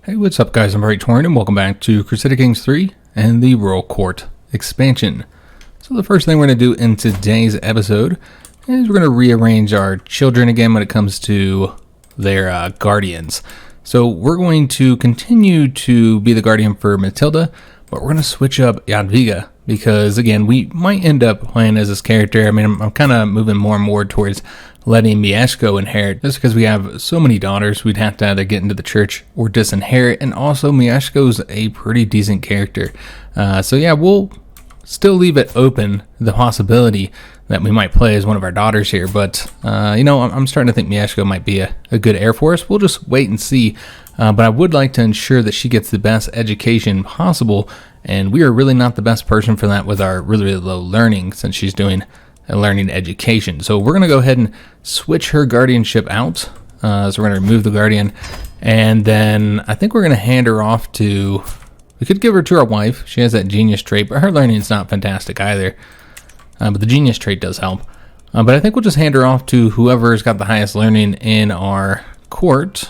Hey, what's up guys, I'm Praetorian and welcome back to Crusader Kings III and the Royal Court expansion. So the first thing we're going to do in today's episode is we're going to rearrange our children again when it comes to their guardians. So we're going to continue to be the guardian for Matilda, but we're going to switch up Jadwiga because again, we might end up playing as this character. I mean, I'm kind of moving more and more towards letting Mieszko inherit, just because we have so many daughters, we'd have to either get into the church or disinherit, and also Mieszko's a pretty decent character. So yeah, we'll still leave it open, the possibility that we might play as one of our daughters here, but you know, I'm starting to think Mieszko might be a good heir for us. We'll just wait and see, but I would like to ensure that she gets the best education possible, and we are really not the best person for that with our really low learning, since she's doing a learning education. So we're going to go ahead and switch her guardianship out. So we're going to remove the guardian, and then I think we're going to hand her off to, we could give her to our wife. She has that genius trait, but her learning is not fantastic either. But the genius trait does help. But I think we'll just hand her off to whoever's got the highest learning in our court,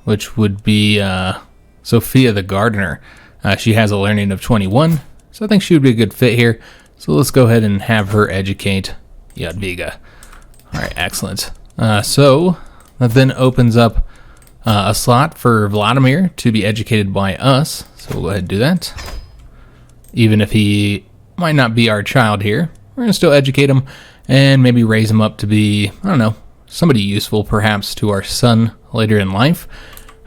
which would be Sophia the Gardener. She has a learning of 21, so I think she would be a good fit here. So let's go ahead and have her educate Jadwiga. All right, excellent. So that then opens up a slot for Vladimir to be educated by us. So we'll go ahead and do that. Even if he might not be our child here, we're going to still educate him and maybe raise him up to be, I don't know, somebody useful perhaps to our son later in life.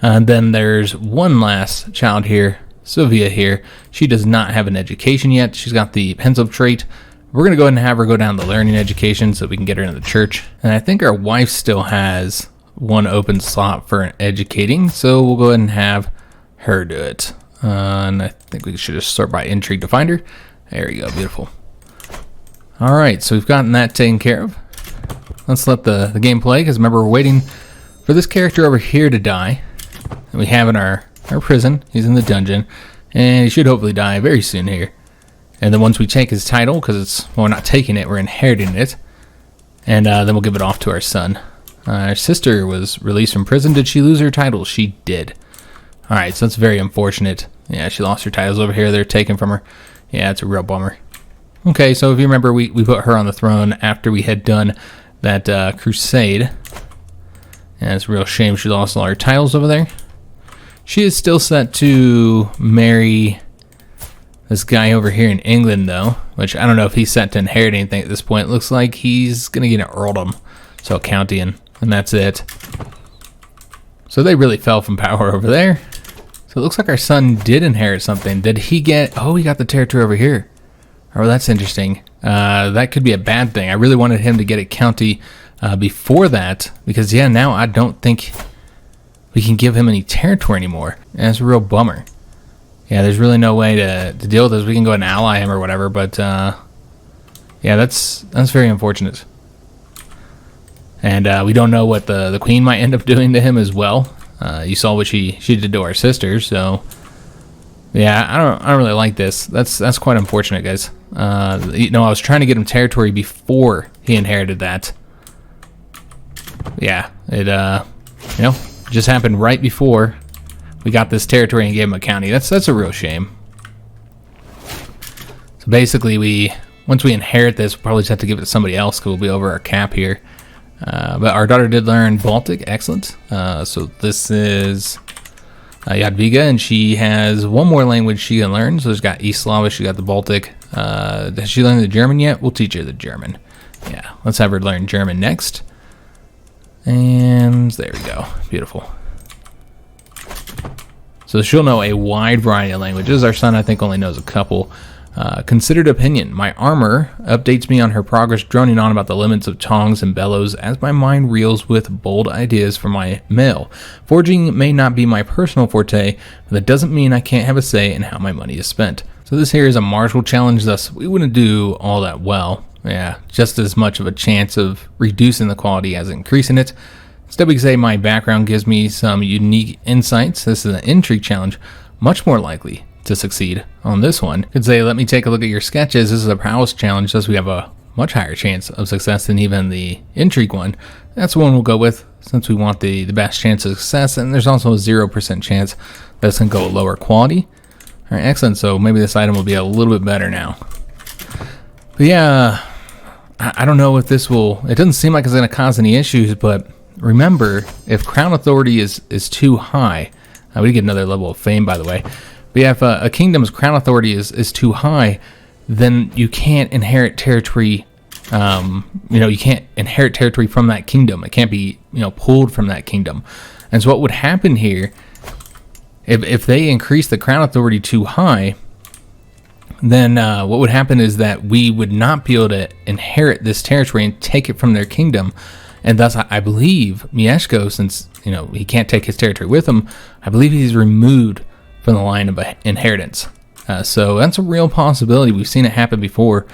And then there's one last child here, Sylvia here. She does not have an education yet. She's got the pensive trait. We're going to go ahead and have her go down the learning education so we can get her into the church. And I think our wife still has one open slot for educating, so we'll go ahead and have her do it. And I think we should just sort by intrigue to find her. There we go, beautiful. All right, so we've gotten that taken care of. Let's let the game play, because remember, we're waiting for this character over here to die. And we have in our prison. He's in the dungeon, and he should hopefully die very soon here. And then once we take his title, because it's, well, we're not taking it, we're inheriting it, and then we'll give it off to our son. Our sister was released from prison. Did she lose her title? She did. All right, so that's very unfortunate. Yeah, she lost her titles over here. They're taken from her. Yeah, it's a real bummer. Okay, so if you remember, we put her on the throne after we had done that crusade. And it's a real shame she lost all her titles over there. She is still set to marry this guy over here in England, though, which I don't know if he's set to inherit anything at this point. It looks like he's going to get an earldom, so a county, and that's it. So they really fell from power over there. So it looks like our son did inherit something. Did he get, oh, he got the territory over here. Oh, that's interesting. That could be a bad thing. I really wanted him to get a county before that, because, yeah, now I don't think we can give him any territory anymore. And it's a real bummer. Yeah, there's really no way to deal with this. We can go and ally him or whatever, but yeah, that's very unfortunate. And we don't know what the queen might end up doing to him as well. You saw what she did to our sister, so yeah, I don't really like this. That's quite unfortunate, guys. You know, I was trying to get him territory before he inherited that. Yeah, it you know, just happened right before we got this territory and gave him a county. That's a real shame. So basically, once we inherit this, we'll probably just have to give it to somebody else because we'll be over our cap here. But our daughter did learn Baltic, excellent. So this is Jadwiga, and she has one more language she can learn. So she's got East Slavic, she got the Baltic. Has she learned the German yet? We'll teach her the German. Yeah, let's have her learn German next. And there we go, beautiful. So she'll know a wide variety of languages. Our son, I think, only knows a couple. Considered opinion. My armor updates me on her progress, droning on about the limits of tongs and bellows as my mind reels with bold ideas for my mail. Forging may not be my personal forte, but that doesn't mean I can't have a say in how my money is spent. So this here is a martial challenge, thus we wouldn't do all that well. Yeah, just as much of a chance of reducing the quality as increasing it. Instead, we can say my background gives me some unique insights. This is an intrigue challenge, much more likely to succeed on this one. Could say, let me take a look at your sketches. This is a prowess challenge, thus we have a much higher chance of success than even the intrigue one. That's the one we'll go with. since we want the best chance of success, and there's also a 0% chance that it's going to go at lower quality. All right, excellent. So maybe this item will be a little bit better now. But yeah, I don't know if this will, it doesn't seem like it's going to cause any issues, but remember, if Crown Authority is too high, we get another level of fame, by the way. But yeah, if a kingdom's Crown Authority is too high, then you can't inherit territory. You can't inherit territory from that kingdom. It can't be, pulled from that kingdom. And so what would happen here, if they increase the Crown Authority too high, then what would happen is that we would not be able to inherit this territory and take it from their kingdom. And thus, I believe Mieszko, since he can't take his territory with him, I believe he's removed from the line of inheritance. So that's a real possibility. We've seen it happen before,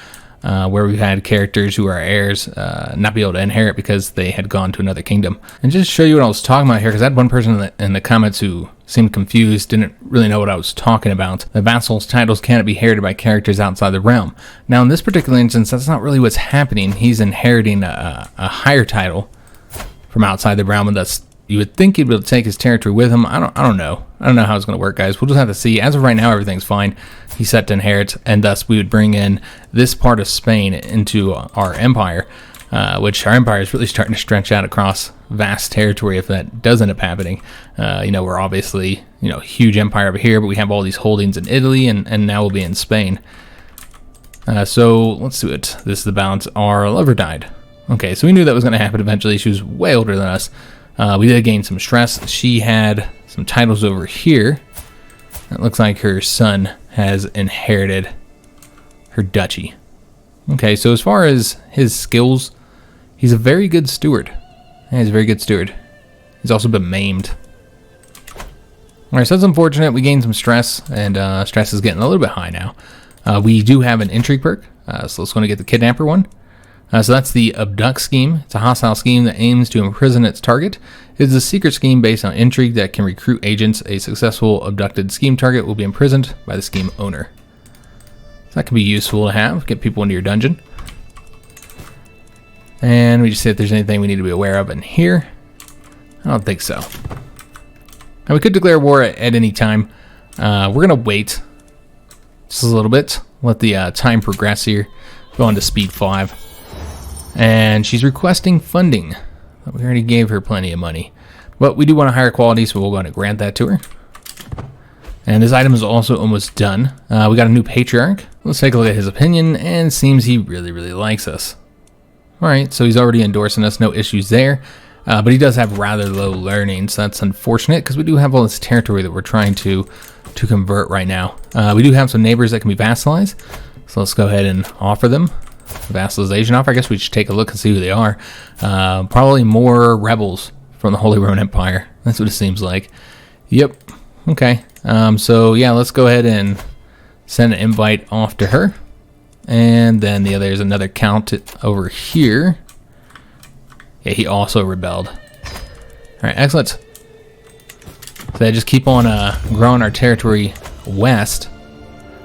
where we've had characters who are heirs not be able to inherit because they had gone to another kingdom. And just to show you what I was talking about here, because I had one person in the comments who seemed confused, didn't really know what I was talking about. The vassal's titles cannot be inherited by characters outside the realm. Now, in this particular instance, that's not really what's happening. He's inheriting a higher title from outside the realm, and thus you would think he'd be able to take his territory with him. I don't know. I don't know how it's going to work, guys. We'll just have to see. As of right now, everything's fine. He's set to inherit, and thus we would bring in this part of Spain into our empire, which our empire is really starting to stretch out across vast territory if that does end up happening. We're obviously, huge empire over here, but we have all these holdings in Italy, and now we'll be in Spain. So let's do it. This is the balance. Our lover died. Okay, so we knew that was going to happen eventually. She was way older than us. We did gain some stress. She had some titles over here. It looks like her son has inherited her duchy. Okay, so as far as his skills, he's a very good steward. He's a very good steward. He's also been maimed. Alright, so that's unfortunate. We gained some stress, and stress is getting a little bit high now. We do have an intrigue perk, so let's go and get the kidnapper one. So that's the abduct scheme. It's a hostile scheme that aims to imprison its target. It is a secret scheme based on intrigue that can recruit agents. A successful abducted scheme target will be imprisoned by the scheme owner. So that can be useful to have, get people into your dungeon. And we just see if there's anything we need to be aware of in here. I don't think so. Now we could declare war at any time. We're going to wait just a little bit. Let the time progress here. Go on to speed 5. And she's requesting funding. We already gave her plenty of money. But we do want a higher quality, so we'll go ahead and grant that to her. And this item is also almost done. We got a new patriarch. Let's take a look at his opinion, and it seems he really, really likes us. Alright, so he's already endorsing us, no issues there. But he does have rather low learning, so that's unfortunate, because we do have all this territory that we're trying to convert right now. We do have some neighbors that can be vassalized, so let's go ahead and offer them vassalization offer. I guess we should take a look and see who they are. Probably more rebels from the Holy Roman Empire. That's what it seems like. Yep. Okay. So yeah, let's go ahead and send an invite off to her. And then there's another count over here. Yeah, he also rebelled. All right, excellent. So just keep on growing our territory west.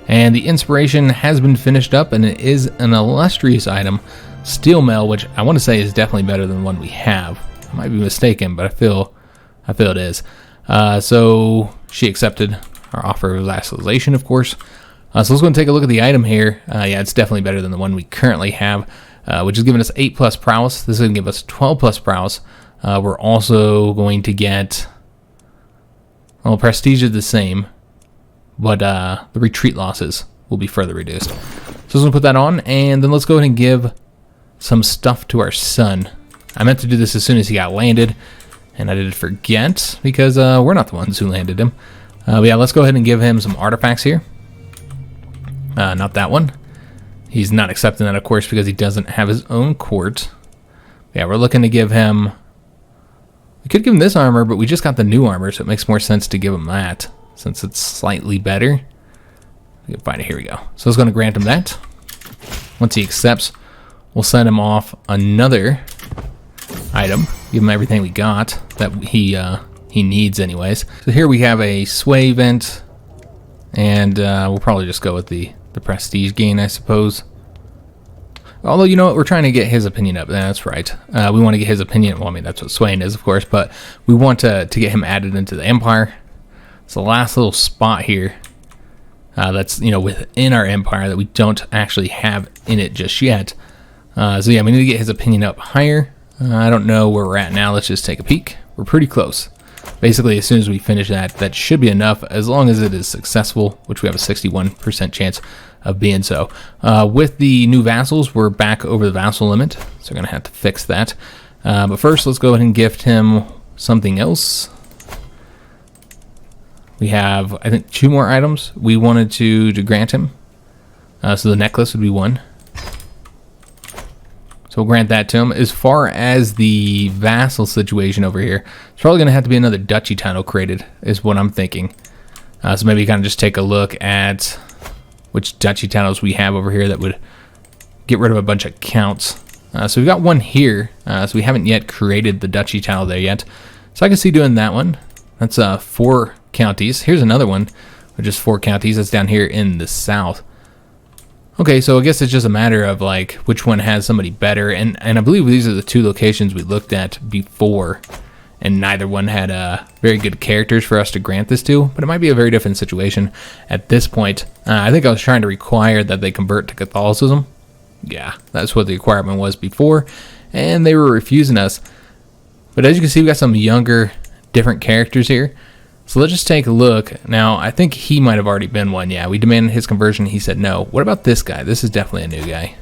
And the inspiration has been finished up, and it is an illustrious item, steel mail, which I want to say is definitely better than the one we have. I might be mistaken, but I feel it is. So she accepted our offer of vassalization, of course. So let's go and take a look at the item here. Yeah, it's definitely better than the one we currently have, which is giving us 8+ prowess. This is going to give us 12+ prowess. We're also going to get, well, prestige is the same, but the retreat losses will be further reduced. So let's going to put that on, and then let's go ahead and give some stuff to our son. I meant to do this as soon as he got landed, and I did forget, because we're not the ones who landed him. But yeah, let's go ahead and give him some artifacts here. Not that one. He's not accepting that, of course, because he doesn't have his own court. Yeah, we're looking to give him... We could give him this armor, but we just got the new armor, so it makes more sense to give him that, since it's slightly better. We can find it. Here we go. So it's going to grant him that. Once he accepts, we'll send him off another item. Give him everything we got that he needs anyways. So here we have a sway event, and we'll probably just go with the prestige gain, I suppose. Although, you know what, we're trying to get his opinion up. That's right. We want to get his opinion. Well, I mean, that's what swaying is, of course, but we want to get him added into the empire. It's the last little spot here that's, you know, within our empire that we don't actually have in it just yet. So yeah, we need to get his opinion up higher. I don't know where we're at now. Let's just take a peek. We're pretty close. Basically, as soon as we finish that should be enough, as long as it is successful, which we have a 61% chance of being so. With the new vassals, we're back over the vassal limit, so we're going to have to fix that. But first, let's go ahead and gift him something else. We have, I think, 2 more items we wanted to grant him. So the necklace would be one. So we'll grant that to him. As far as the vassal situation over here, it's probably going to have to be another duchy title created, is what I'm thinking. So maybe kind of just take a look at which duchy titles we have over here that would get rid of a bunch of counts. So we've got one here, so we haven't yet created the duchy title there yet. So I can see doing that one. That's 4 counties. Here's another one, which is 4 counties. That's down here in the south. Okay, so I guess it's just a matter of like which one has somebody better, and I believe these are the 2 locations we looked at before, and neither one had very good characters for us to grant this to, but it might be a very different situation at this point. I think I was trying to require that they convert to Catholicism. Yeah, that's what the requirement was before, and they were refusing us. But as you can see, we got some younger, different characters here. So let's just take a look. Now, I think he might have already been one. Yeah, we demanded his conversion. He said no. What about this guy? This is definitely a new guy.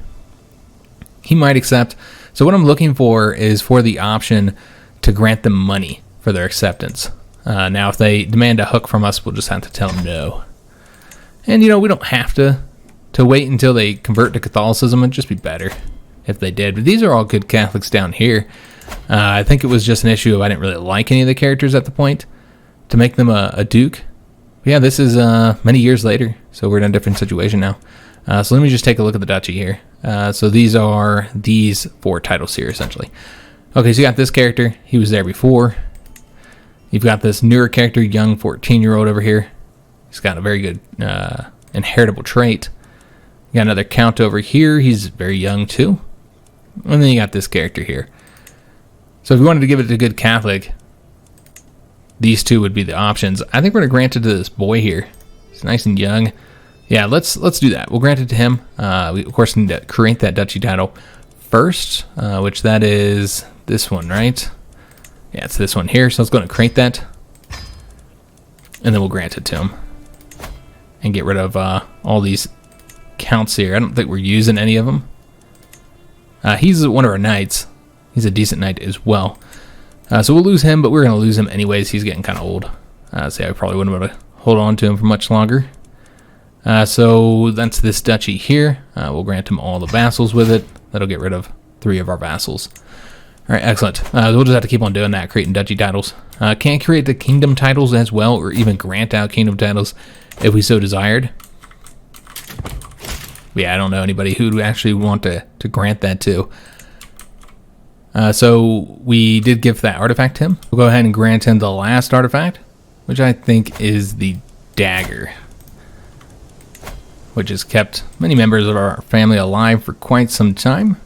He might accept. So what I'm looking for is for the option to grant them money for their acceptance. Now, if they demand a hook from us, we'll just have to tell them no. And, you know, we don't have to wait until they convert to Catholicism. It'd just be better if they did. But these are all good Catholics down here. I think it was just an issue of I didn't really like any of the characters at the point to make them a duke. But yeah, this is many years later, so we're in a different situation now. So let me just take a look at the duchy here. So these are these 4 titles here, essentially. Okay, so you got this character. He was there before. You've got this newer character, young 14-year-old over here. He's got a very good inheritable trait. You got another count over here. He's very young, too. And then you got this character here. So if you wanted to give it to a good Catholic, these 2 would be the options. I think we're going to grant it to this boy here. He's nice and young. Yeah, let's do that. We'll grant it to him. We, of course, need to create that duchy title first, which that is this one, right? Yeah, it's this one here. So let's go and create that. And then we'll grant it to him. And get rid of all these counts here. I don't think we're using any of them. He's one of our knights. He's a decent knight as well. So we'll lose him, but we're going to lose him anyways. He's getting kind of old. So yeah, I probably wouldn't be able to hold on to him for much longer. So that's this duchy here. We'll grant him all the vassals with it. That'll get rid of 3 of our vassals. All right, excellent. We'll just have to keep on doing that, creating duchy titles. Can't create the kingdom titles as well, or even grant out kingdom titles if we so desired. Yeah, I don't know anybody who'd actually want to grant that to. So we did give that artifact to him. We'll go ahead and grant him the last artifact, which I think is the dagger, which has kept many members of our family alive for quite some time.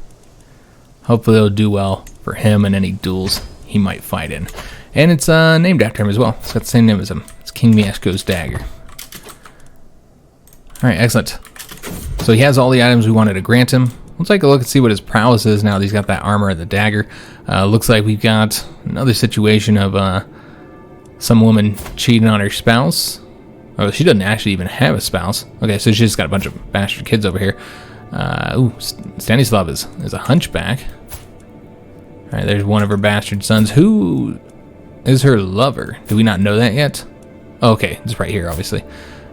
Hopefully it'll do well for him and any duels he might fight in. And it's named after him as well. It's got the same name as him. It's King Mieszko's dagger. All right, excellent. So he has all the items we wanted to grant him. We'll take a look and see what his prowess is now that he's got that armor and the dagger. Looks like we've got another situation of some woman cheating on her spouse. Oh, she doesn't actually even have a spouse. Okay, so she's just got a bunch of bastard kids over here. Stanislav is a hunchback. All right, there's one of her bastard sons. Who is her lover? Do we not know that yet? Oh, okay, it's right here, obviously.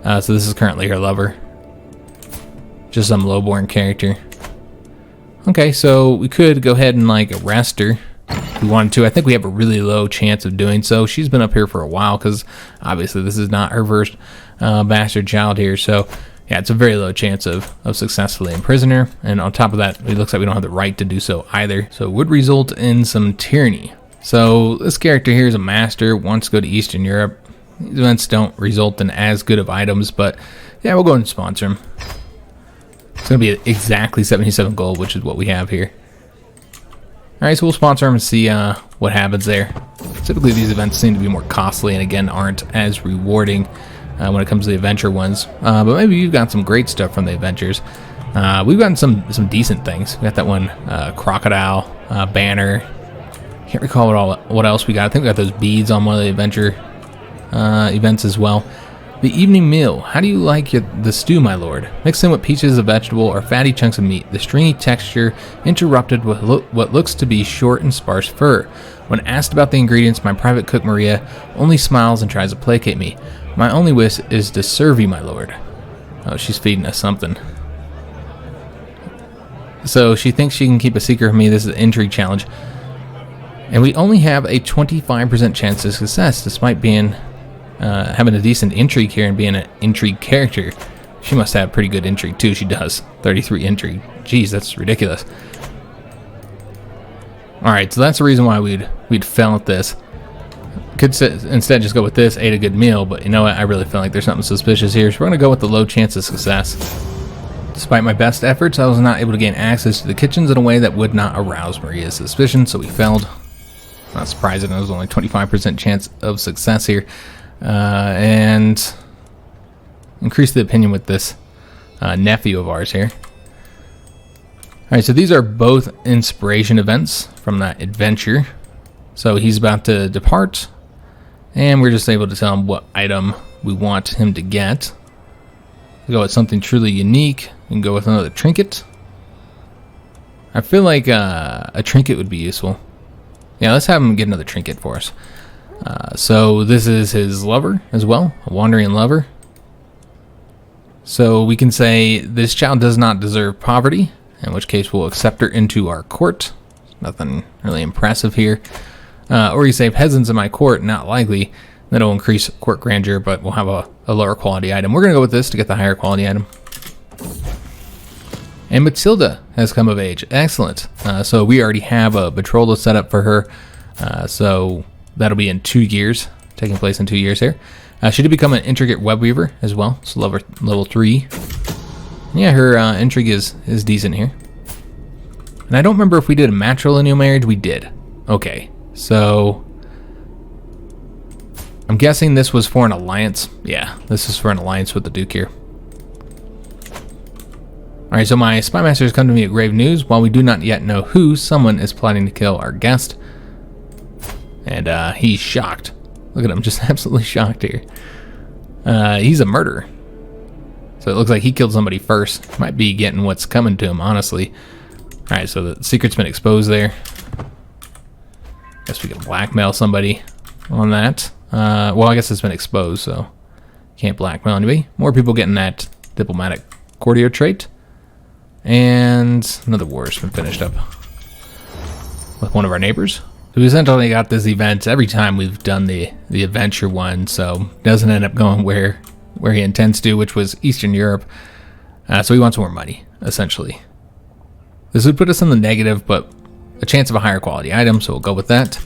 So this is currently her lover. Just some lowborn character. Okay, so we could go ahead and like arrest her if we wanted to. I think we have a really low chance of doing so. She's been up here for a while because obviously this is not her first bastard child here. So yeah, it's a very low chance of successfully imprisoning her. And on top of that, it looks like we don't have the right to do so either. So it would result in some tyranny. So this character here is a master, wants to go to Eastern Europe. These events don't result in as good of items, but yeah, we'll go ahead and sponsor him. It's going to be exactly 77 gold, which is what we have here. Alright, so we'll sponsor him and see what happens there. Typically these events seem to be more costly and again aren't as rewarding when it comes to the adventure ones. But maybe you've got some great stuff from the adventures. We've gotten some decent things. We got that one crocodile banner. Can't recall what else we got. I think we got those beads on one of the adventure events as well. The evening meal. How do you like the stew, my lord? Mixed in with pieces of vegetable or fatty chunks of meat. The stringy texture interrupted with what looks to be short and sparse fur. When asked about the ingredients, my private cook Maria only smiles and tries to placate me. My only wish is to serve you, my lord. Oh, she's feeding us something. So she thinks she can keep a secret from me. This is an intrigue challenge. And we only have a 25% chance of success, despite being having a decent intrigue here and being an intrigue character. She must have pretty good intrigue too. She does. 33 intrigue. Jeez, that's ridiculous. Alright, so that's the reason why we'd fail at this. Could instead just go with this, ate a good meal, but you know what? I really feel like there's something suspicious here, so we're going to go with the low chance of success. Despite my best efforts, I was not able to gain access to the kitchens in a way that would not arouse Maria's suspicion, so we failed. Not surprising, there was only 25% chance of success here. And increase the opinion with this nephew of ours here. Alright, so these are both inspiration events from that adventure. So he's about to depart, and we're just able to tell him what item we want him to get. We'll go with something truly unique. We can go with another trinket. I feel like a trinket would be useful. Yeah, let's have him get another trinket for us. So this is his lover as well, a wandering lover. So we can say this child does not deserve poverty, in which case we'll accept her into our court. Nothing really impressive here. Or you say peasants in my court, not likely. That'll increase court grandeur, but we'll have a lower quality item. We're going to go with this to get the higher quality item. And Matilda has come of age. Excellent. So we already have a betrothal set up for her. So that'll be in 2 years, taking place in 2 years here. She did become an intricate web weaver as well. So level 3. Yeah, her intrigue is decent here. And I don't remember if we did a matrilineal marriage. We did. Okay, so I'm guessing this was for an alliance. Yeah, this is for an alliance with the Duke here. Alright, so my spy master has come to me with grave news. While we do not yet know who, someone is plotting to kill our guest. And he's shocked. Look at him, just absolutely shocked here. He's a murderer. So it looks like he killed somebody first. Might be getting what's coming to him, honestly. Alright, so the secret's been exposed there. Guess we can blackmail somebody on that. Well, I guess it's been exposed, so can't blackmail anybody. More people getting that diplomatic courtier trait. And another war has been finished up with one of our neighbors. So we essentially got this event every time we've done the adventure one, so doesn't end up going where he intends to, which was Eastern Europe. So he wants more money, essentially. This would put us in the negative, but a chance of a higher quality item, so we'll go with that.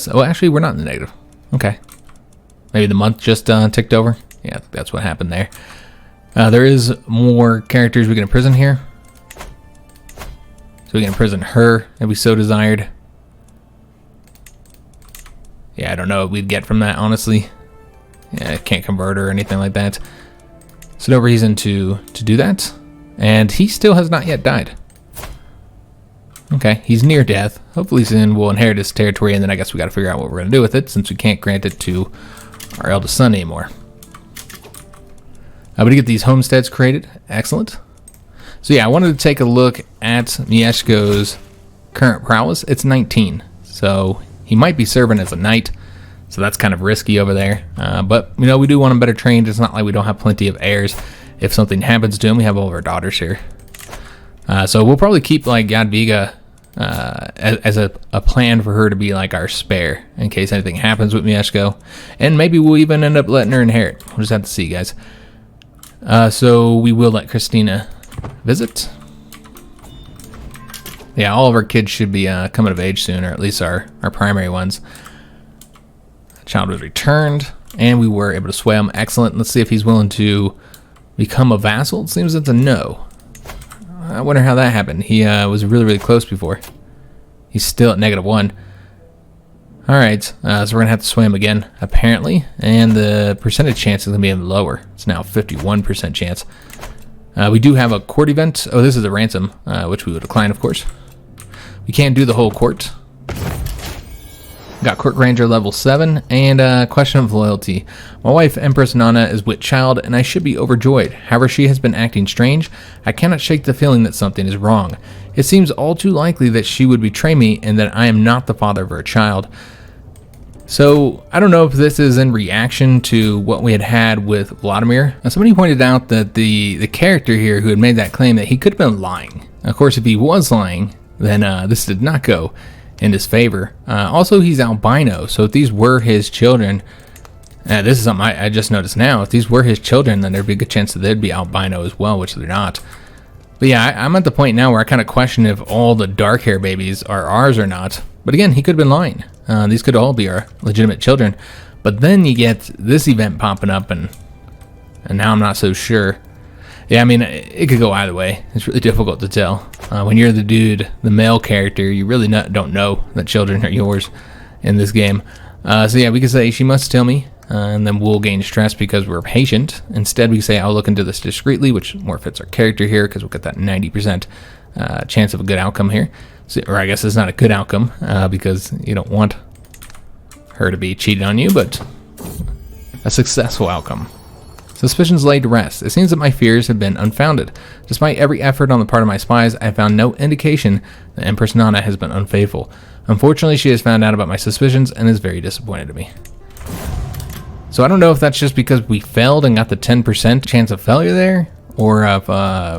So actually, we're not in the negative. Okay. Maybe the month just ticked over. Yeah, that's what happened there. There is more characters we can imprison here. So we can imprison her if we so desired. Yeah, I don't know what we'd get from that, honestly. Yeah, I can't convert her or anything like that. So no reason to do that. And he still has not yet died. Okay, he's near death. Hopefully soon we'll inherit his territory, and then I guess we got to figure out what we're going to do with it, since we can't grant it to our eldest son anymore. But to get these homesteads created, excellent. So yeah, I wanted to take a look at Mieszko's current prowess. It's 19, so he might be serving as a knight, so that's kind of risky over there. But you know, we do want him better trained. It's not like we don't have plenty of heirs. If something happens to him, we have all of our daughters here. So we'll probably keep like Jadwiga as a plan for her to be like our spare in case anything happens with Mieszko, and maybe we'll even end up letting her inherit. We'll just have to see, guys. So we will let Christina visit. Yeah, all of our kids should be coming of age soon, or at least our primary ones. Child was returned, and we were able to sway him. Excellent. Let's see if he's willing to become a vassal. It seems it's a no. I wonder how that happened. He was really, really close before. He's still at -1. Alright, so we're going to have to sway him again, apparently. And the percentage chance is going to be even lower. It's now 51% chance. We do have a court event. Oh, this is a ransom, which we would decline, of course. We can't do the whole court. Got Court Ranger level 7, and question of loyalty. My wife, Empress Nana, is with child, and I should be overjoyed. However, she has been acting strange. I cannot shake the feeling that something is wrong. It seems all too likely that she would betray me, and that I am not the father of her child. So, I don't know if this is in reaction to what we had with Vladimir. Now, somebody pointed out that the character here who had made that claim that he could have been lying. Of course, if he was lying, then this did not go in his favor. Also, he's albino, so if these were his children, this is something I just noticed now. If these were his children, then there'd be a good chance that they'd be albino as well, which they're not. But yeah, I'm at the point now where I kind of question if all the dark hair babies are ours or not. But again, he could have been lying. These could all be our legitimate children. But then you get this event popping up, and now I'm not so sure. Yeah, I mean, it could go either way. It's really difficult to tell. When you're the dude, the male character, you really don't know that children are yours in this game. So yeah, we could say, she must tell me, and then we'll gain stress because we're patient. Instead, we say, I'll look into this discreetly, which more fits our character here because we'll get that 90% chance of a good outcome here. So, or I guess it's not a good outcome because you don't want her to be cheated on you, but a successful outcome. Suspicions laid to rest. It seems that my fears have been unfounded. Despite every effort on the part of my spies, I have found no indication that Empress Nana has been unfaithful. Unfortunately, she has found out about my suspicions and is very disappointed in me. So I don't know if that's just because we failed and got the 10% chance of failure there, or if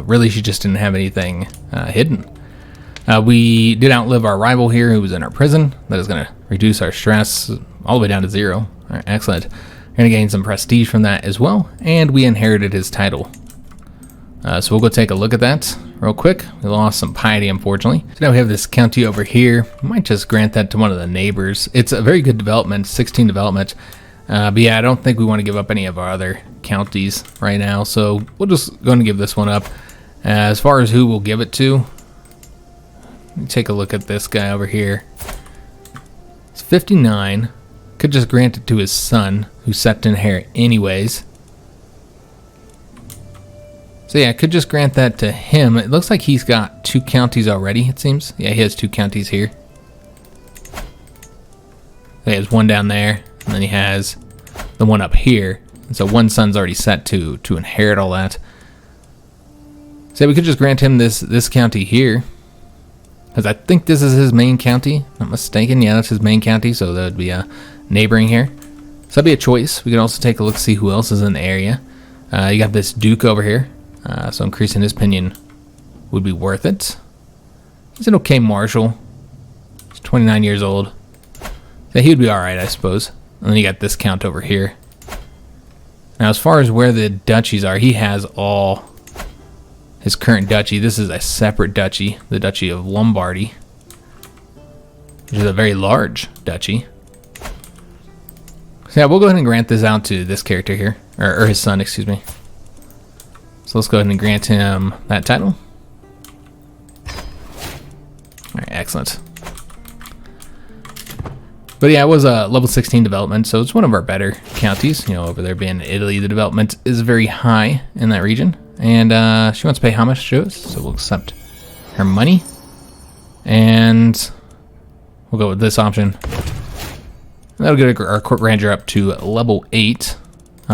really she just didn't have anything hidden. We did outlive our rival here who was in our prison. That is going to reduce our stress all the way down to 0. All right, excellent. We're going to gain some prestige from that as well, and we inherited his title. So we'll go take a look at that real quick. We lost some piety, unfortunately. So now we have this county over here. We might just grant that to one of the neighbors. It's a very good development, 16 development. But yeah, I don't think we want to give up any of our other counties right now, so we'll just go and give this one up. As far as who we'll give it to, let me take a look at this guy over here. It's 59. Could just grant it to his son, who's set to inherit anyways. So yeah, I could just grant that to him. It looks like he's got 2 counties already, it seems. Yeah, he has 2 counties here. He has one down there, and then he has the one up here. And so one son's already set to inherit all that. So we could just grant him this county here. Because I think this is his main county. Not mistaken. Yeah, that's his main county. So that would be neighboring here. So that'd be a choice. We could also take a look, see who else is in the area. You got this Duke over here. So increasing his opinion would be worth it. He's an okay marshal. He's 29 years old. So he would be alright, I suppose. And then you got this count over here. Now, as far as where the duchies are, he has all his current duchy. This is a separate duchy, the Duchy of Lombardy, which is a very large duchy. So yeah, we'll go ahead and grant this out to this character here, or his son, excuse me. So let's go ahead and grant him that title. All right, excellent. But yeah, it was a level 16 development, so it's one of our better counties. You know, over there being Italy, the development is very high in that region. And she wants to pay homage to us, so we'll accept her money. And we'll go with this option. That'll get our court ranger up to level 8.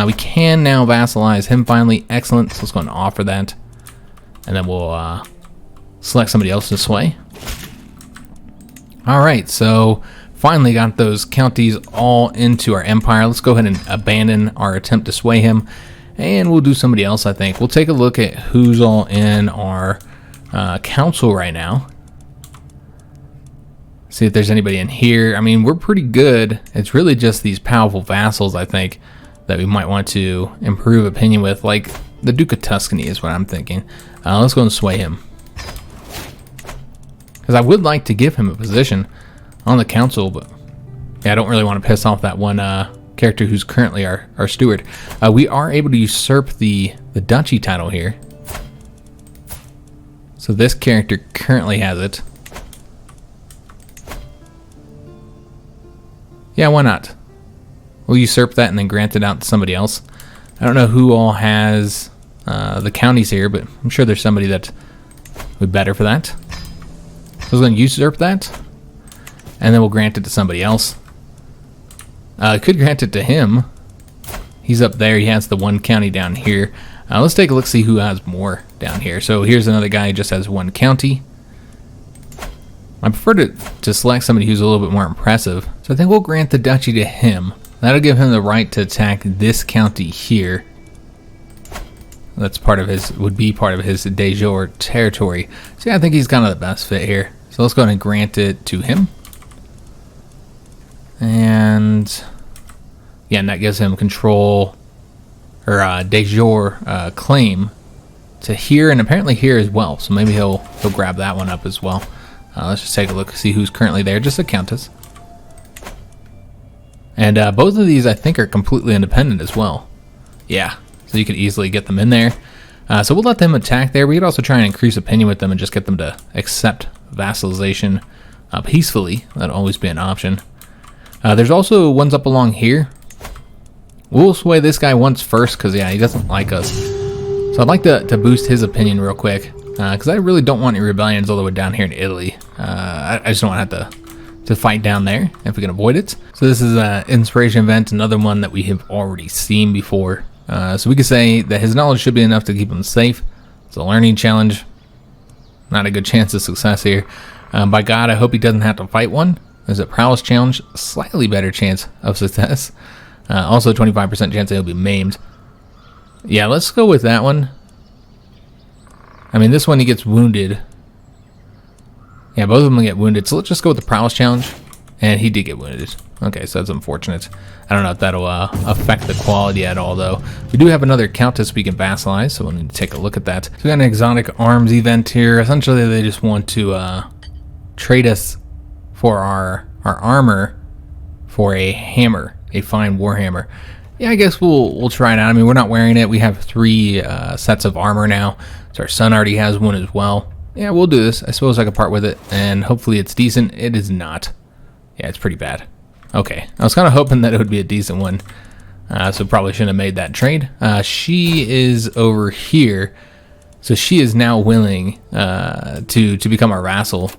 We can now vassalize him finally. Excellent. So let's go and offer that. And then we'll select somebody else to sway. Alright, so finally got those counties all into our empire. Let's go ahead and abandon our attempt to sway him. And we'll do somebody else, I think. We'll take a look at who's all in our council right now. See if there's anybody in here. I mean, we're pretty good. It's really just these powerful vassals, I think, that we might want to improve opinion with. Like the Duke of Tuscany is what I'm thinking. Let's go and sway him. Because I would like to give him a position on the council, but yeah, I don't really want to piss off that one character who's currently our steward. We are able to usurp the duchy title here. So So this character currently has it. Yeah, why not? We'll usurp that and then grant it out to somebody else. I don't know who all has the counties here, but I'm sure there's somebody that would be better for that. So I was going to usurp that, and then we'll grant it to somebody else. I could grant it to him. He's up there. He has the one county down here. Let's take a look, see who has more down here. So here's another guy who just has one county. I prefer to select somebody who's a little bit more impressive. So I think we'll grant the duchy to him. That'll give him the right to attack this county here. That's part of his, would be part of his de jure territory. So yeah, I think he's kind of the best fit here. So let's go ahead and grant it to him. And yeah, and that gives him control, or de jure claim to here, and apparently here as well. So maybe he'll grab that one up as well. Let's just take a look, see who's currently there, just a countess. And both of these I think are completely independent as well. Yeah, so you could easily get them in there. So we'll let them attack there. We could also try and increase opinion with them and just get them to accept vassalization peacefully. That'll always be an option. There's also ones up along here. We'll sway this guy once first because, yeah, he doesn't like us. So I'd like to boost his opinion real quick because I really don't want any rebellions all the way down here in Italy. I just don't want to have to fight down there if we can avoid it. So this is an inspiration event, another one that we have already seen before. So we could say that his knowledge should be enough to keep him safe. It's a learning challenge. Not a good chance of success here. By God, I hope he doesn't have to fight one. There's a prowess challenge, slightly better chance of success. Also 25% chance that he'll be maimed. Yeah, let's go with that one. I mean, this one he gets wounded. Yeah, both of them get wounded. So let's just go with the prowess challenge. And he did get wounded. Okay, so that's unfortunate. I don't know if that'll affect the quality at all, though. We do have another countess we can vassalize, so we'll need to take a look at that. So we got an exotic arms event here. Essentially, they just want to trade us for our armor for a hammer, a fine warhammer. Yeah, I guess we'll try it out. I mean, we're not wearing it. We have 3 sets of armor now. So our son already has one as well. Yeah, we'll do this. I suppose I can part with it, and hopefully it's decent. It is not. Yeah, it's pretty bad. Okay, I was kind of hoping that it would be a decent one, so probably shouldn't have made that trade. She is over here, so she is now willing to become our vassal.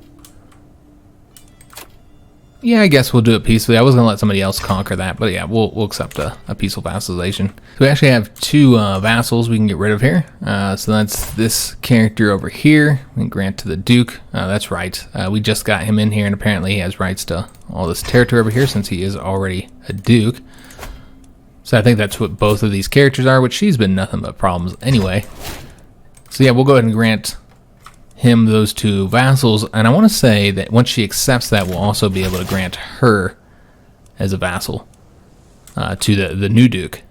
Yeah, I guess we'll do it peacefully. I was going to let somebody else conquer that, but yeah, we'll accept a peaceful vassalization. So we actually have 2 vassals we can get rid of here. So that's this character over here. We can grant to the Duke. That's right. We just got him in here, and apparently he has rights to all this territory over here since he is already a Duke. So I think that's what both of these characters are, which she's been nothing but problems anyway. So yeah, we'll go ahead and grant him those 2 vassals, and I want to say that once she accepts that, we'll also be able to grant her as a vassal to the new Duke.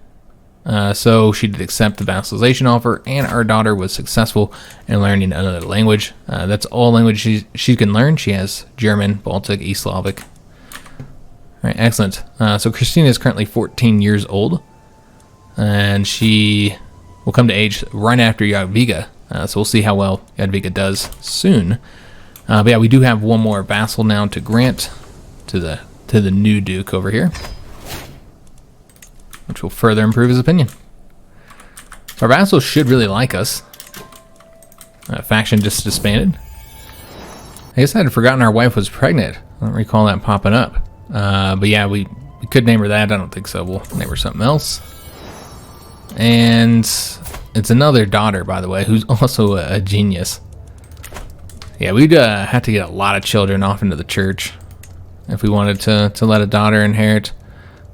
So she did accept the vassalization offer, and our daughter was successful in learning another language. That's all language she can learn. She has German, Baltic, East Slavic. All right, excellent. So Christina is currently 14 years old, and she will come to age right after Jadwiga. So we'll see how well Jadwiga does soon. But yeah, we do have one more vassal now to grant to the new Duke over here, which will further improve his opinion. So our vassals should really like us. Faction just disbanded. I guess I had forgotten our wife was pregnant. I don't recall that popping up. But yeah, we could name her that. I don't think so. We'll name her something else. And it's another daughter, by the way, who's also a genius. Yeah, we'd have to get a lot of children off into the church if we wanted to let a daughter inherit.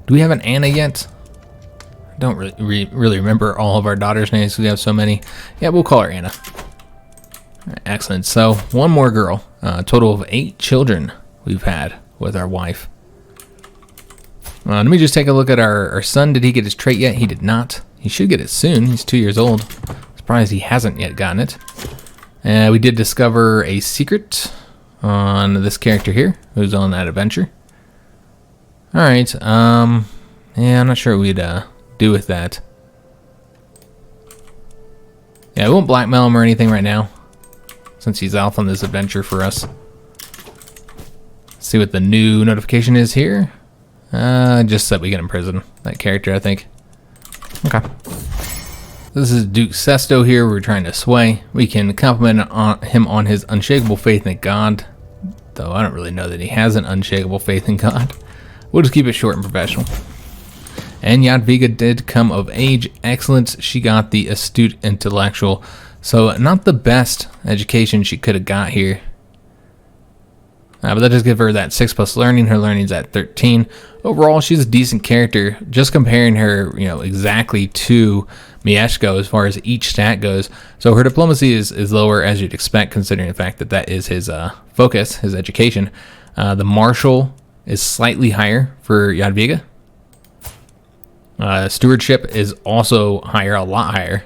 Do we have an Anna yet? I don't really remember all of our daughters' names because we have so many. Yeah, we'll call her Anna. Right, excellent. So one more girl. A total of 8 children we've had with our wife. Let me just take a look at our son. Did he get his trait yet? He did not. He should get it soon. He's 2 years old. Surprised he hasn't yet gotten it. We did discover a secret on this character here, who's on that adventure. Alright, yeah, I'm not sure what we'd do with that. Yeah, we won't blackmail him or anything right now. since he's off on this adventure for us. Let's see what the new notification is here. Just that we get in prison. That character, I think. Okay. This is Duke Sesto here. We're trying to sway. We can compliment him on his unshakable faith in God. Though I don't really know that he has an unshakable faith in God. We'll just keep it short and professional. And Jadwiga did come of age. Excellent. She got the astute intellectual. So not the best education she could have got here. But that does give her that 6+ learning. Her learning's at 13. Overall, she's a decent character. Just comparing her, exactly to Mieszko as far as each stat goes. So her diplomacy is lower, as you'd expect, considering the fact that that is his focus, his education. The martial is slightly higher for Jadwiga. Stewardship is also higher, a lot higher.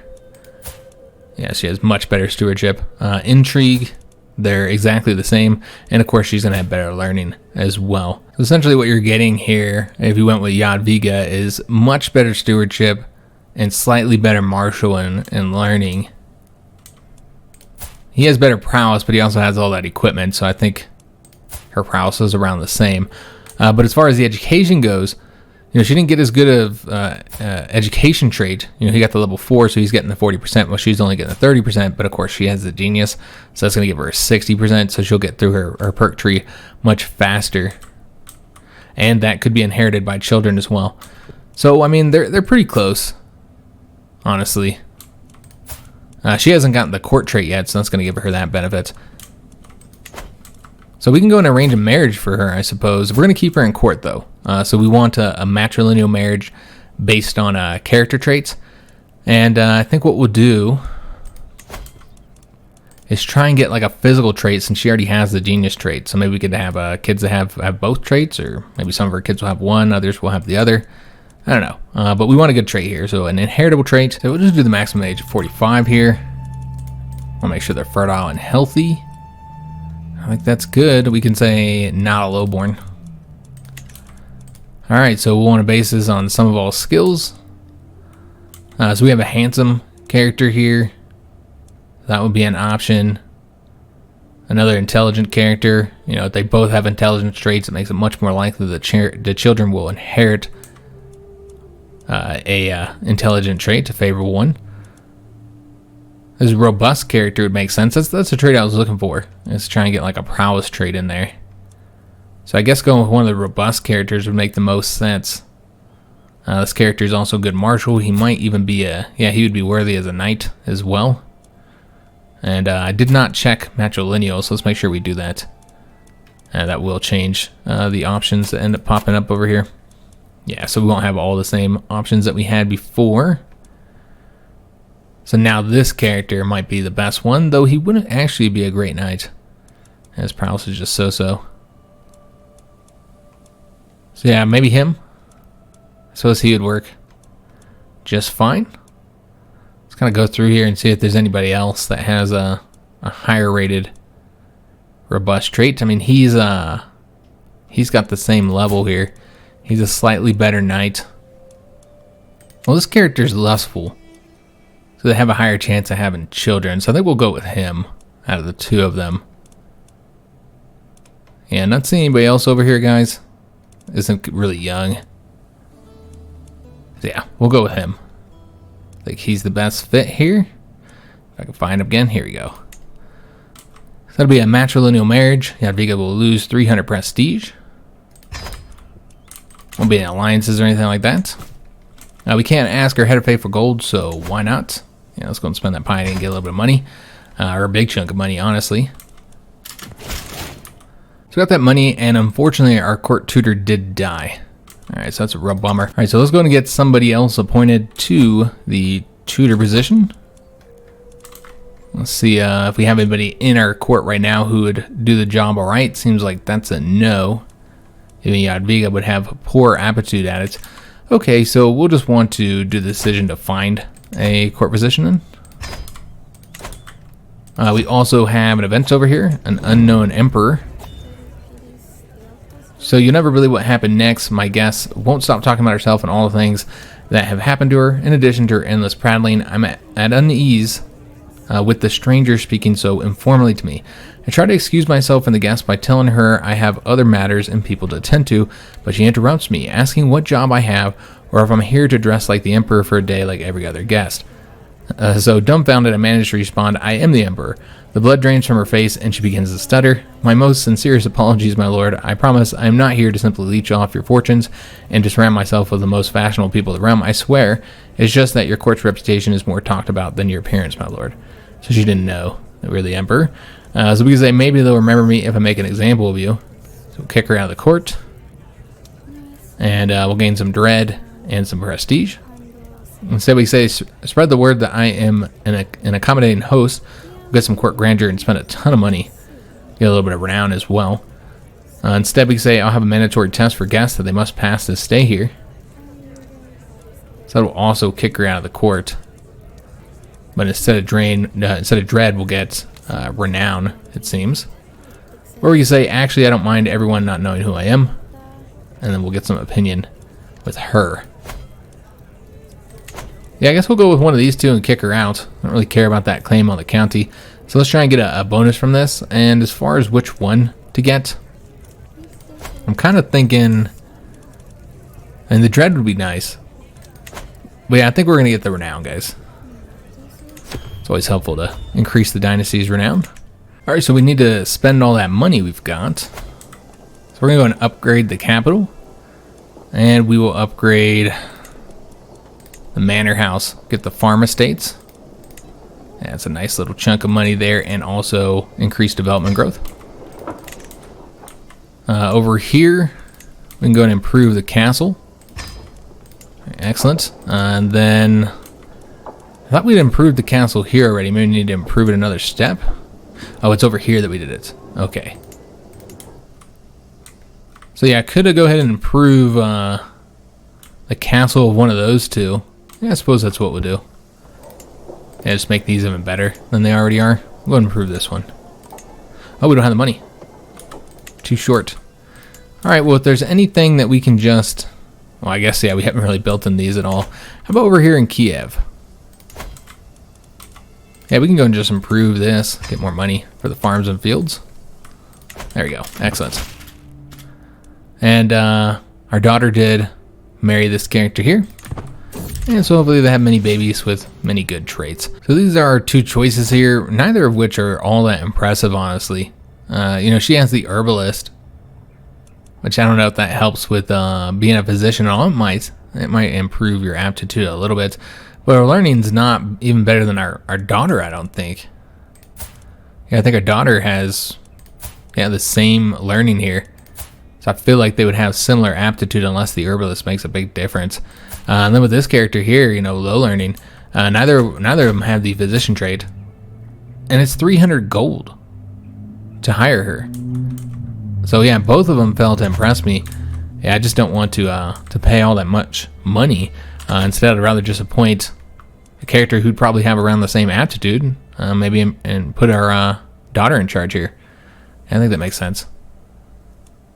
Yeah, she has much better stewardship. Intrigue, they're exactly the same. And of course, she's going to have better learning as well. So essentially what you're getting here, if you went with Jadwiga, is much better stewardship and slightly better martial and learning. He has better prowess, but he also has all that equipment. So I think her prowess is around the same. But as far as the education goes, she didn't get as good of education trait. He got the level 4, so he's getting the 40%, while she's only getting the 30%. But of course, she has the genius, so that's going to give her a 60%. So she'll get through her perk tree much faster, and that could be inherited by children as well. So I mean, they're pretty close, honestly. She hasn't gotten the court trait yet, so that's going to give her that benefit. So we can go and arrange a marriage for her, I suppose. We're going to keep her in court, though. So we want a matrilineal marriage based on character traits. And I think what we'll do is try and get like a physical trait, since she already has the genius trait. So maybe we could have kids that have both traits, or maybe some of our kids will have one, others will have the other. I don't know. But we want a good trait here. So an inheritable trait. So we'll just do the maximum age of 45 here. We'll make sure they're fertile and healthy. I think that's good. We can say not a lowborn. Alright, so we'll want to base this on some of all skills. So we have a handsome character here. That would be an option. Another intelligent character. If they both have intelligence traits, it makes it much more likely that the children will inherit a intelligent trait, a favorable one. This robust character would make sense. That's a trait I was looking for. Is trying to get like a prowess trait in there. So I guess going with one of the robust characters would make the most sense. This character is also good martial. He might even be he would be worthy as a knight as well. And I did not check matrilineal, so let's make sure we do that. That will change the options that end up popping up over here. Yeah, so we won't have all the same options that we had before. So now this character might be the best one, though he wouldn't actually be a great knight. His prowess is just so-so. So yeah, maybe him. I suppose he would work just fine. Let's kind of go through here and see if there's anybody else that has a higher rated robust trait. I mean, he's got the same level here. He's a slightly better knight. Well, this character's lustful, so they have a higher chance of having children. So I think we'll go with him out of the two of them. Yeah, not seeing anybody else over here, guys. Isn't really young. So yeah, we'll go with him. I think he's the best fit here. If I can find him again, here we go. So that'll be a matrilineal marriage. Jadwiga will lose 300 prestige. Won't be any alliances or anything like that. We can't ask our head of faith for gold, so why not? Yeah, let's go and spend that pie and get a little bit of money. Or a big chunk of money, honestly. So we got that money, and unfortunately our court tutor did die. Alright, so that's a real bummer. Alright, so let's go and get somebody else appointed to the tutor position. Let's see if we have anybody in our court right now who would do the job alright. Seems like that's a no. Even Jadwiga would have poor aptitude at it. Okay, so we'll just want to do the decision to find a court position then. We also have an event over here, an unknown emperor. So you never really what happened next. My guess won't stop talking about herself and all the things that have happened to her. In addition to her endless prattling, I'm at unease with the stranger speaking so informally to me. I try to excuse myself and the guest by telling her I have other matters and people to attend to, but she interrupts me, asking what job I have or if I'm here to dress like the emperor for a day like every other guest. So dumbfounded, I manage to respond, I am the emperor. The blood drains from her face and she begins to stutter. My most sincerest apologies, my lord. I promise I am not here to simply leech off your fortunes and to surround myself with the most fashionable people of the realm. I swear, it's just that your court's reputation is more talked about than your appearance, my lord. So she didn't know that we were the emperor. So we can say maybe they'll remember me if I make an example of you. So we'll kick her out of the court. And we'll gain some dread and some prestige. Instead we say, spread the word that I am an accommodating host. We'll get some court grandeur and spend a ton of money. Get a little bit of renown as well. Instead we say, I'll have a mandatory test for guests that they must pass to stay here. So that will also kick her out of the court. But instead of dread, we'll get renown, it seems. Or we can say, actually, I don't mind everyone not knowing who I am. And then we'll get some opinion with her. Yeah, I guess we'll go with one of these two and kick her out. I don't really care about that claim on the county. So let's try and get a bonus from this. And as far as which one to get, I'm kind of thinking, and the dread would be nice. But yeah, I think we're going to get the renown, guys. It's always helpful to increase the dynasty's renown. Alright, so we need to spend all that money we've got. So we're going to go and upgrade the capital. And we will upgrade the manor house. Get the farm estates. That's a nice little chunk of money there. And also increase development growth. Over here, we can go and improve the castle. Excellent. And then I thought we'd improved the castle here already. Maybe we need to improve it another step. Oh, it's over here that we did it. Okay. So yeah, I could go ahead and improve the castle of one of those two. Yeah, I suppose that's what we'll do. Yeah, just make these even better than they already are. We'll go ahead and improve this one. Oh, we don't have the money. Too short. Alright, well, if there's anything that we can just... Well, I guess, yeah, we haven't really built in these at all. How about over here in Kiev? Yeah, we can go and just improve this. Get more money for the farms and fields. There we go. Excellent. And our daughter did marry this character here. And so hopefully they have many babies with many good traits. So these are our two choices here, neither of which are all that impressive, honestly. You know, she has the herbalist, which I don't know if that helps with being a physician at all. It might improve your aptitude a little bit. But our learning's not even better than our daughter, I don't think. Yeah, I think our daughter has, yeah, the same learning here. So I feel like they would have similar aptitude unless the herbalist makes a big difference. And then with this character here, you know, low learning, neither of them have the physician trait. And it's 300 gold to hire her. So yeah, both of them failed to impress me. Yeah, I just don't want to pay all that much money. Instead, I'd rather just appoint a character who'd probably have around the same aptitude, maybe, and put our daughter in charge here. I think that makes sense.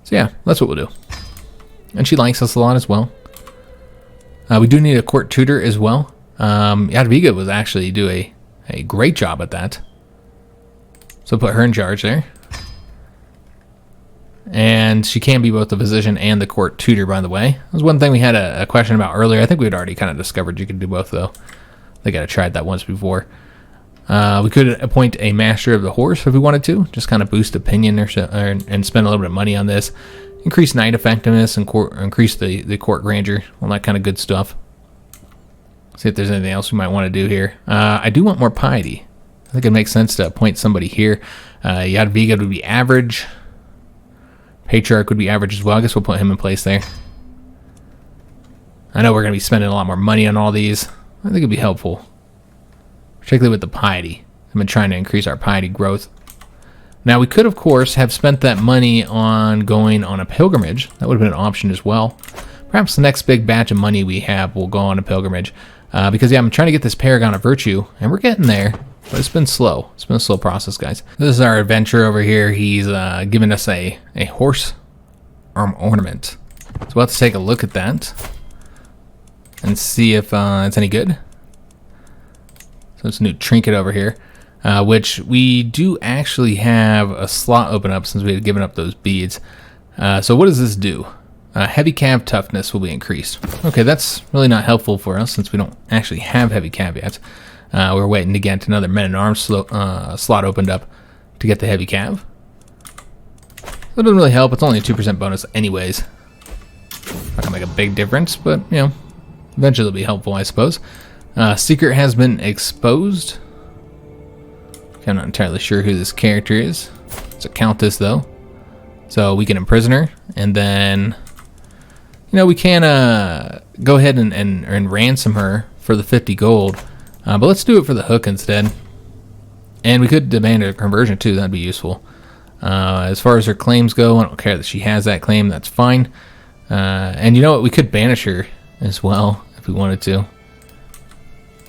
So yeah, that's what we'll do. And she likes us a lot as well. We do need a court tutor as well. Jadwiga was actually do a great job at that. So put her in charge there. And she can be both the physician and the court tutor, by the way. That was one thing we had a question about earlier. I think we had already kind of discovered you could do both, though. I think I tried that once before. We could appoint a master of the horse if we wanted to. Just kind of boost opinion and spend a little bit of money on this. Increase knight effectiveness and increase the court grandeur. All that kind of good stuff. See if there's anything else we might want to do here. I do want more piety. I think it makes sense to appoint somebody here. Jadwiga would be average. Patriarch would be average as well. I guess we'll put him in place there. I know we're going to be spending a lot more money on all these. I think it'd be helpful. Particularly with the piety. I've been trying to increase our piety growth. Now, we could, of course, have spent that money on going on a pilgrimage. That would have been an option as well. Perhaps the next big batch of money we have will go on a pilgrimage. Because, yeah, I'm trying to get this Paragon of Virtue, and we're getting there. But it's been slow. It's been a slow process, guys. This is our adventure over here. He's given us a horse arm ornament. So we'll have to take a look at that and see if it's any good. So it's a new trinket over here. which we do actually have a slot open up since we had given up those beads. So what does this do? Heavy cav toughness will be increased. Okay, that's really not helpful for us since we don't actually have heavy cav yet. We're waiting to get another men-at-arms slot opened up to get the heavy cav. It doesn't really help. It's only a 2% bonus anyways. Not gonna make a big difference, but you know, eventually it'll be helpful, I suppose. Secret has been exposed. Okay, I'm not entirely sure who this character is. It's a countess though, so we can imprison her, and then you know we can go ahead and ransom her for the 50 gold. But let's do it for the hook instead, and we could demand a conversion too. That'd be useful. As far as her claims go, I don't care that she has that claim. That's fine. And you know what? We could banish her as well if we wanted to.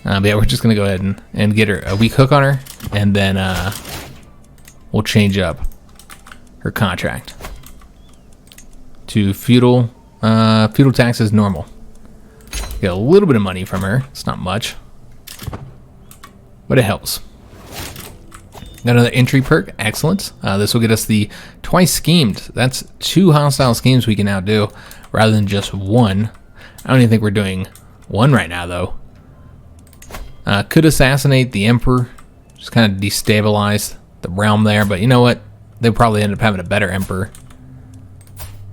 But yeah, we're just going to go ahead and get her a weak hook on her. And then we'll change up her contract to feudal taxes normal. Get a little bit of money from her. It's not much, but it helps. Got another entry perk. Excellent. This will get us the twice schemed. That's 2 hostile schemes we can now do rather than just 1. I don't even think we're doing 1 right now though. Could assassinate the emperor. Just kind of destabilize the realm there, but you know what? They'll probably end up having a better emperor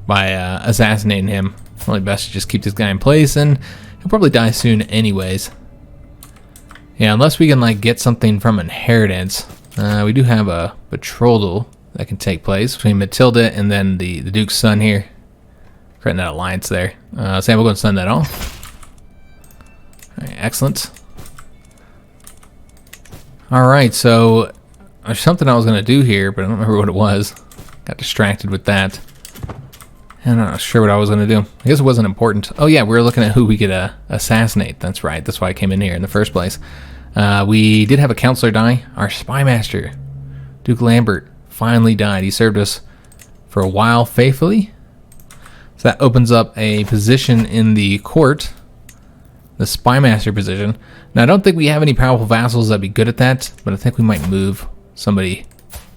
by assassinating him. Probably best to just keep this guy in place, and he'll probably die soon anyways. Yeah, unless we can like get something from inheritance. We do have a betrothal that can take place between Matilda and then the Duke's son here. Creating that alliance there. So yeah, we'll go and send that off. All right, excellent. Alright, so there's something I was going to do here, but I don't remember what it was. Got distracted with that. And I'm not sure what I was going to do. I guess it wasn't important. Oh yeah, we were looking at who we could assassinate. That's right, that's why I came in here in the first place. We did have a counselor die. Our spy master, Duke Lambert, finally died. He served us for a while faithfully. So that opens up a position in the court, the spy master position. Now I don't think we have any powerful vassals that'd be good at that, but I think we might move somebody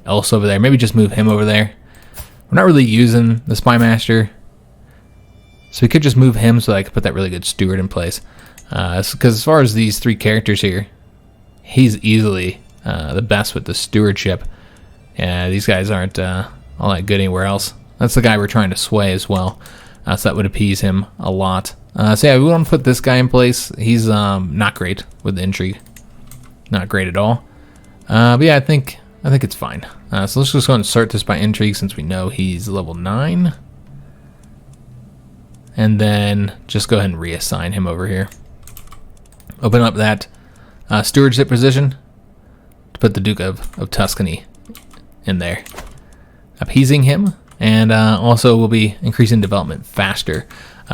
else over there. Maybe just move him over there. We're not really using the spy master, so we could just move him so that I could put that really good steward in place. Because as far as these 3 characters here, he's easily the best with the stewardship. Yeah, these guys aren't all that good anywhere else. That's the guy we're trying to sway as well, so that would appease him a lot. So yeah, we want to put this guy in place. He's not great with the intrigue, not great at all. But yeah, I think it's fine. So let's just go and sort this by intrigue since we know he's level 9, and then just go ahead and reassign him over here. Open up that stewardship position to put the Duke of Tuscany in there, appeasing him, and also we'll be increasing development faster,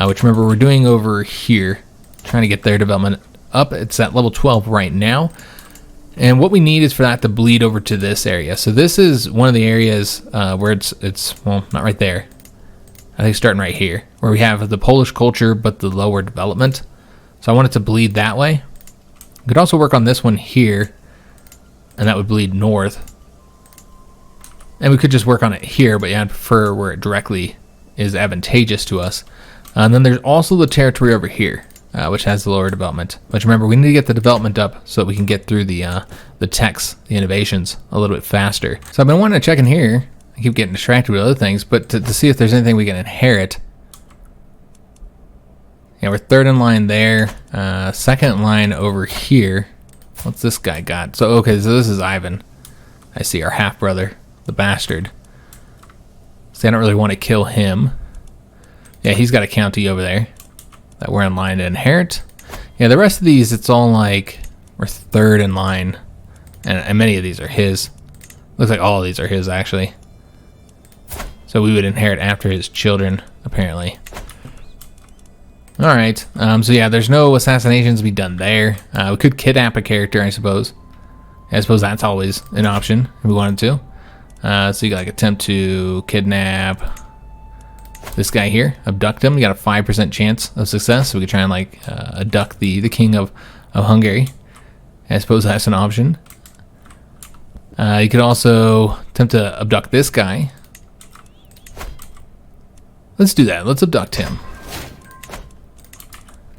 which remember we're doing over here, trying to get their development up. It's at level 12 right now, and what we need is for that to bleed over to this area. So this is one of the areas where it's well, not right there. I think starting right here, where we have the Polish culture but the lower development. So I want it to bleed that way. We could also work on this one here, and that would bleed north. And we could just work on it here, but yeah, I'd prefer where it directly is advantageous to us. And then there's also the territory over here, which has the lower development. But remember, we need to get the development up so that we can get through the techs, the innovations, a little bit faster. So I've been wanting to check in here. I keep getting distracted with other things, but to see if there's anything we can inherit. Yeah, we're 3rd in line there. 2nd in line over here. What's this guy got? So, okay, so this is Ivan. I see, our half-brother, the bastard. See, I don't really want to kill him. Yeah, he's got a county over there that we're in line to inherit. Yeah, the rest of these, it's all like we're 3rd in line. And many of these are his. Looks like all of these are his, actually. So we would inherit after his children, apparently. Alright, so yeah, there's no assassinations to be done there. We could kidnap a character, I suppose. I suppose that's always an option if we wanted to. So you got like attempt to kidnap this guy here, abduct him. You got a 5% chance of success, so we could try and like abduct the king of Hungary. I suppose that's an option. You could also attempt to abduct this guy. Let's do that. Let's abduct him.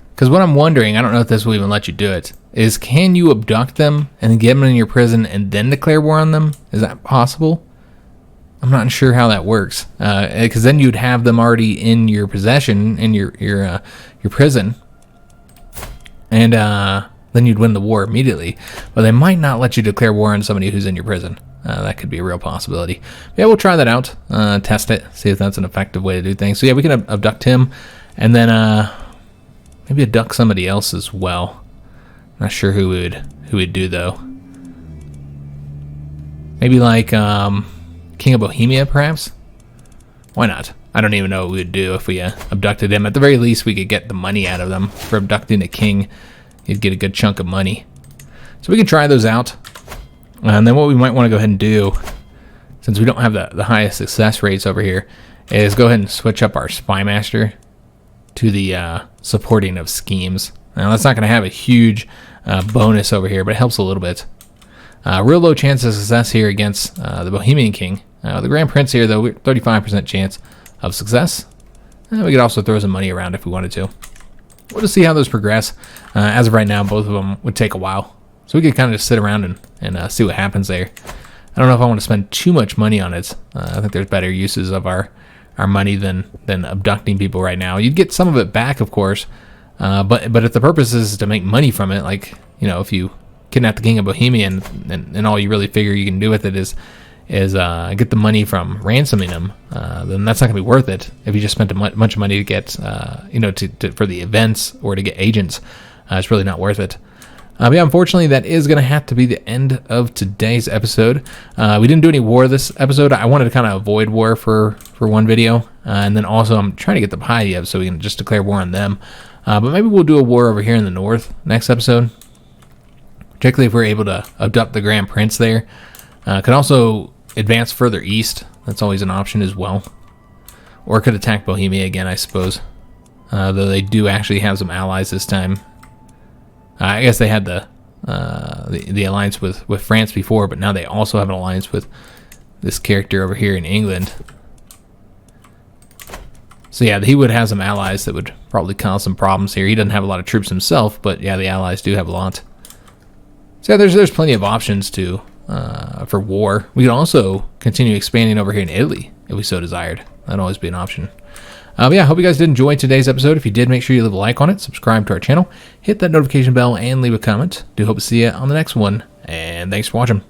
Because what I'm wondering, I don't know if this will even let you do it, is can you abduct them and then get them in your prison and then declare war on them? Is that possible? I'm not sure how that works. Because then you'd have them already in your possession, in your prison. And then you'd win the war immediately. But they might not let you declare war on somebody who's in your prison. That could be a real possibility. Yeah, we'll try that out. Test it. See if that's an effective way to do things. So yeah, we can abduct him. And then maybe abduct somebody else as well. Not sure who would do though. Maybe like King of Bohemia, perhaps? Why not? I don't even know what we would do if we abducted him. At the very least, we could get the money out of them. For abducting a king, you'd get a good chunk of money. So we can try those out. And then what we might want to go ahead and do, since we don't have the highest success rates over here, is go ahead and switch up our Spy Master to the supporting of schemes. Now, that's not going to have a huge bonus over here, but it helps a little bit. Real low chance of success here against the Bohemian King. The Grand Prince here, though, 35% chance of success. We could also throw some money around if we wanted to. We'll just see how those progress. As of right now, both of them would take a while. So we could kind of just sit around and see what happens there. I don't know if I want to spend too much money on it. I think there's better uses of our money than abducting people right now. You'd get some of it back, of course. But if the purpose is to make money from it, like, you know, if you kidnap the King of Bohemia and all you really figure you can do with it is get the money from ransoming him, then that's not going to be worth it. If you just spent a bunch of money to get, for the events or to get agents, it's really not worth it. But yeah, unfortunately, that is going to have to be the end of today's episode. We didn't do any war this episode. I wanted to kind of avoid war for one video. And then also, I'm trying to get the Hyatt so we can just declare war on them. But maybe we'll do a war over here in the north next episode. Particularly if we're able to abduct the Grand Prince there. Could also advance further east. That's always an option as well. Or could attack Bohemia again, I suppose. Though they do actually have some allies this time. I guess they had the alliance with France before, but now they also have an alliance with this character over here in England. So yeah, he would have some allies that would probably cause some problems here. He doesn't have a lot of troops himself, but yeah, the allies do have a lot. So yeah, there's plenty of options for war. We could also continue expanding over here in Italy if we so desired. That'd always be an option. But yeah, I hope you guys did enjoy today's episode. If you did, make sure you leave a like on it, subscribe to our channel, hit that notification bell, and leave a comment. Do hope to see you on the next one, and thanks for watching.